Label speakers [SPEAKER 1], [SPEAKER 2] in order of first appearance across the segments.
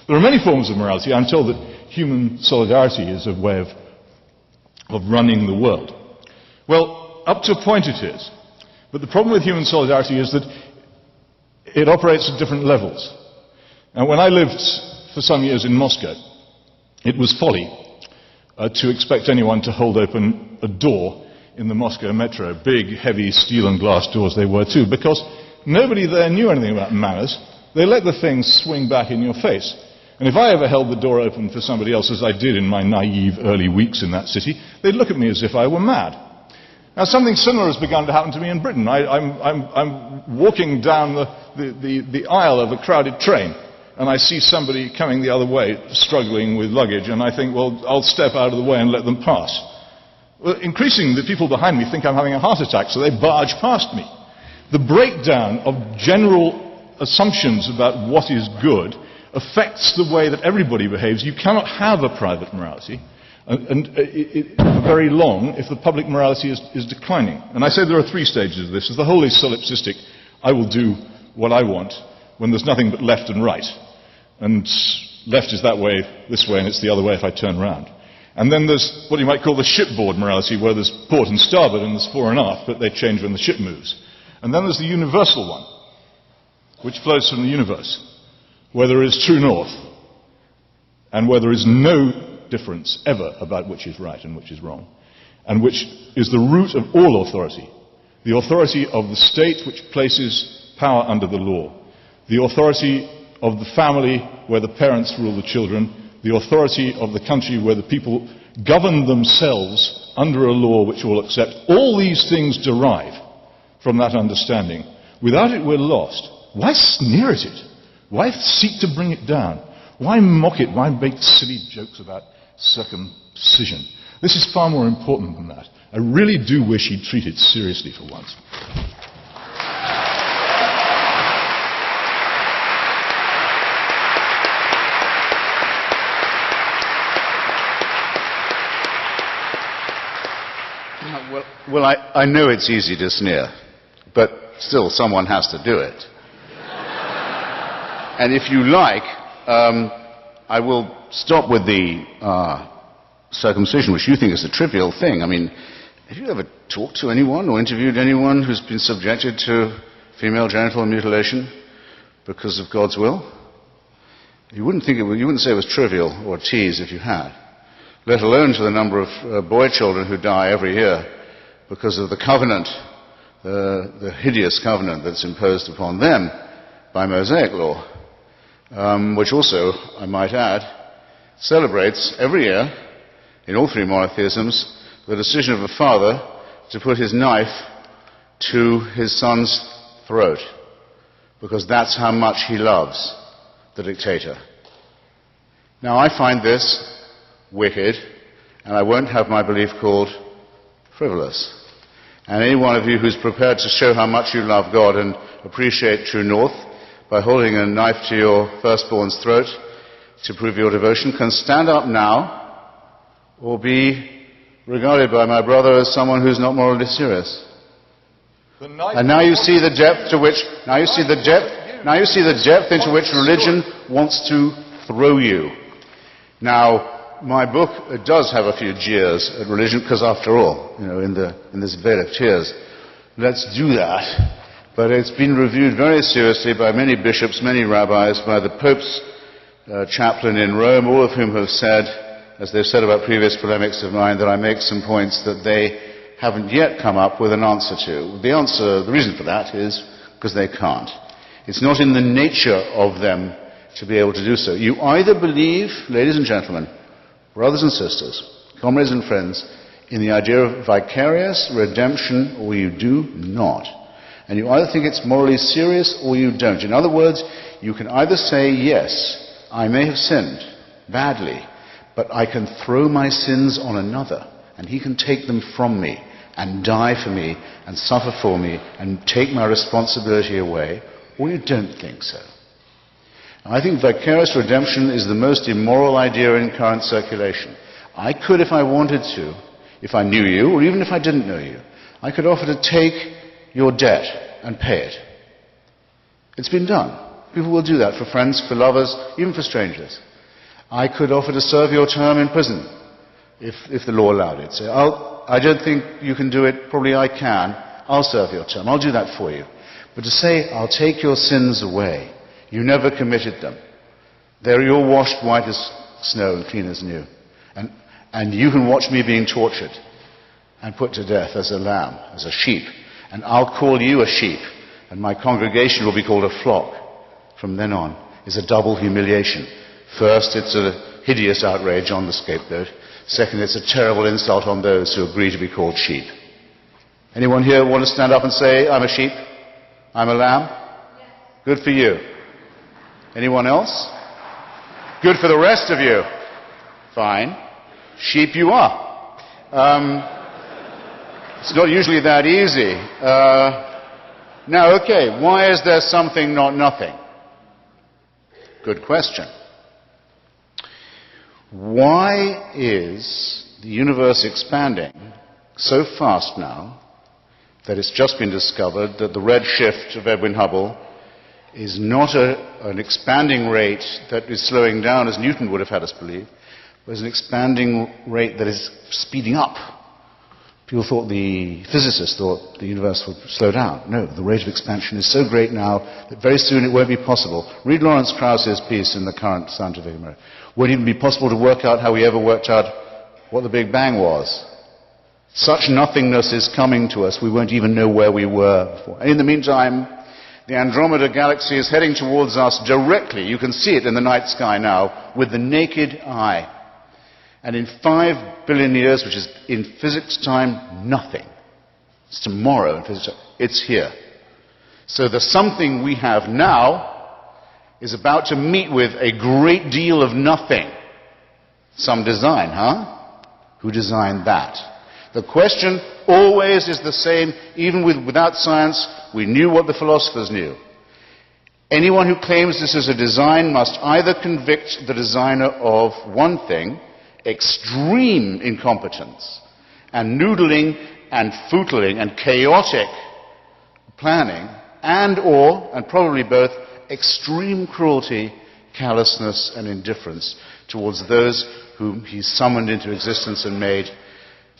[SPEAKER 1] There are many forms of morality. I'm told that human solidarity is a way of running the world. Well, up to a point it is. But the problem with human solidarity is that it operates at different levels. And when I lived for some years in Moscow, it was folly to expect anyone to hold open a door in the Moscow metro. Big, heavy steel and glass doors they were too, because nobody there knew anything about manners. They let the thing swing back in your face. And if I ever held the door open for somebody else, as I did in my naive early weeks in that city, they'd look at me as if I were mad. Now, something similar has begun to happen to me in Britain. I'm walking down the aisle of a crowded train, and I see somebody coming the other way, struggling with luggage, and I think, well, I'll step out of the way and let them pass. Well, increasingly, the people behind me think I'm having a heart attack, so they barge past me. The breakdown of general assumptions about what is good affects the way that everybody behaves. You cannot have a private morality very long if the public morality is declining. And I say there are three stages of this. The whole is solipsistic. I will do what I want when there's nothing but left and right. And left is that way, this way, and it's the other way if I turn around. And then there's what you might call the shipboard morality, where there's port and starboard and there's fore and aft, but they change when the ship moves. And then there's the universal one, which flows from the universe, where there is true north, and where there is no difference ever about which is right and which is wrong, and which is the root of all authority. The authority of the state, which places power under the law. The authority of the family, where the parents rule the children. The authority of the country, where the people govern themselves under a law which all accept. All these things derive from that understanding. Without it, we're lost. Why sneer at it? Why seek to bring it down? Why mock it? Why make silly jokes about circumcision? This is far more important than that. I really do wish he'd treat it seriously for once.
[SPEAKER 2] Well, I know it's easy to sneer, but still someone has to do it. And if you like, I will stop with the circumcision, which you think is a trivial thing. I mean, have you ever talked to anyone or interviewed anyone who's been subjected to female genital mutilation because of God's will? You wouldn't say it was trivial or a tease if you had, let alone to the number of boy children who die every year because of the covenant, the hideous covenant that's imposed upon them by Mosaic law, which also, I might add, celebrates every year, in all three monotheisms, the decision of a father to put his knife to his son's throat, because that's how much he loves the dictator. Now, I find this wicked, and I won't have my belief called frivolous. And any one of you who's prepared to show how much you love God and appreciate true north by holding a knife to your firstborn's throat to prove your devotion can stand up now or be regarded by my brother as someone who's not morally serious. And now you see the depth to which, now you see the depth into which religion wants to throw you. Now, my book does have a few jeers at religion, because after all, in this vale of tears, let's do that. But it's been reviewed very seriously by many bishops, many rabbis, by the Pope's chaplain in Rome, all of whom have said, as they've said about previous polemics of mine, that I make some points that they haven't yet come up with an answer to. The reason for that is because they can't. It's not in the nature of them to be able to do so. You either believe, ladies and gentlemen, brothers and sisters, comrades and friends, in the idea of vicarious redemption, or you do not. And you either think it's morally serious or you don't. In other words, you can either say, yes, I may have sinned badly, but I can throw my sins on another, and he can take them from me and die for me and suffer for me and take my responsibility away, or you don't think so. I think vicarious redemption is the most immoral idea in current circulation. I could, if I wanted to, if I knew you, or even if I didn't know you, I could offer to take your debt and pay it. It's been done People will do that for friends, for lovers, even for strangers. I could offer to serve your term in prison, if the law allowed it. So I don't think you can do it, probably I can. I'll serve your term, I'll do that for you. But to say, I'll take your sins away, you never committed them. You're washed white as snow and clean as new. And you can watch me being tortured and put to death as a lamb, as a sheep. And I'll call you a sheep, and my congregation will be called a flock. From then on, is a double humiliation. First, it's a hideous outrage on the scapegoat. Second, it's a terrible insult on those who agree to be called sheep. Anyone here want to stand up and say, I'm a sheep? I'm a lamb? Yes. Good for you. Anyone else? Good for the rest of you. Fine. Sheep you are. It's not usually that easy. Now, okay, why is there something, not nothing? Good question. Why is the universe expanding so fast now that it's just been discovered that the red shift of Edwin Hubble is not an expanding rate that is slowing down, as Newton would have had us believe, but is an expanding rate that is speeding up? Physicists thought the universe would slow down. No, the rate of expansion is so great now that very soon it won't be possible. Read Lawrence Krauss's piece in the current Scientific American. It won't even be possible to work out how we ever worked out what the Big Bang was. Such nothingness is coming to us, we won't even know where we were before. And in the meantime, the Andromeda Galaxy is heading towards us directly. You can see it in the night sky now with the naked eye. And in 5 billion years, which is in physics time, nothing. It's tomorrow in physics time. It's here. So the something we have now is about to meet with a great deal of nothing. Some design, huh? Who designed that? The question always is the same, even without science. We knew what the philosophers knew. Anyone who claims this is a design must either convict the designer of one thing, extreme incompetence, and noodling and footling and chaotic planning, and probably both, extreme cruelty, callousness, and indifference towards those whom he summoned into existence and made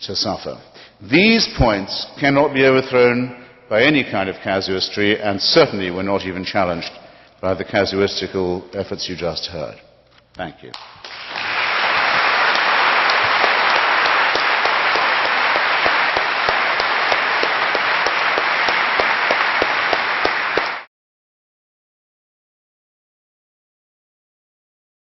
[SPEAKER 2] to suffer. These points cannot be overthrown by any kind of casuistry, and certainly were not even challenged by the casuistical efforts you just heard. Thank you.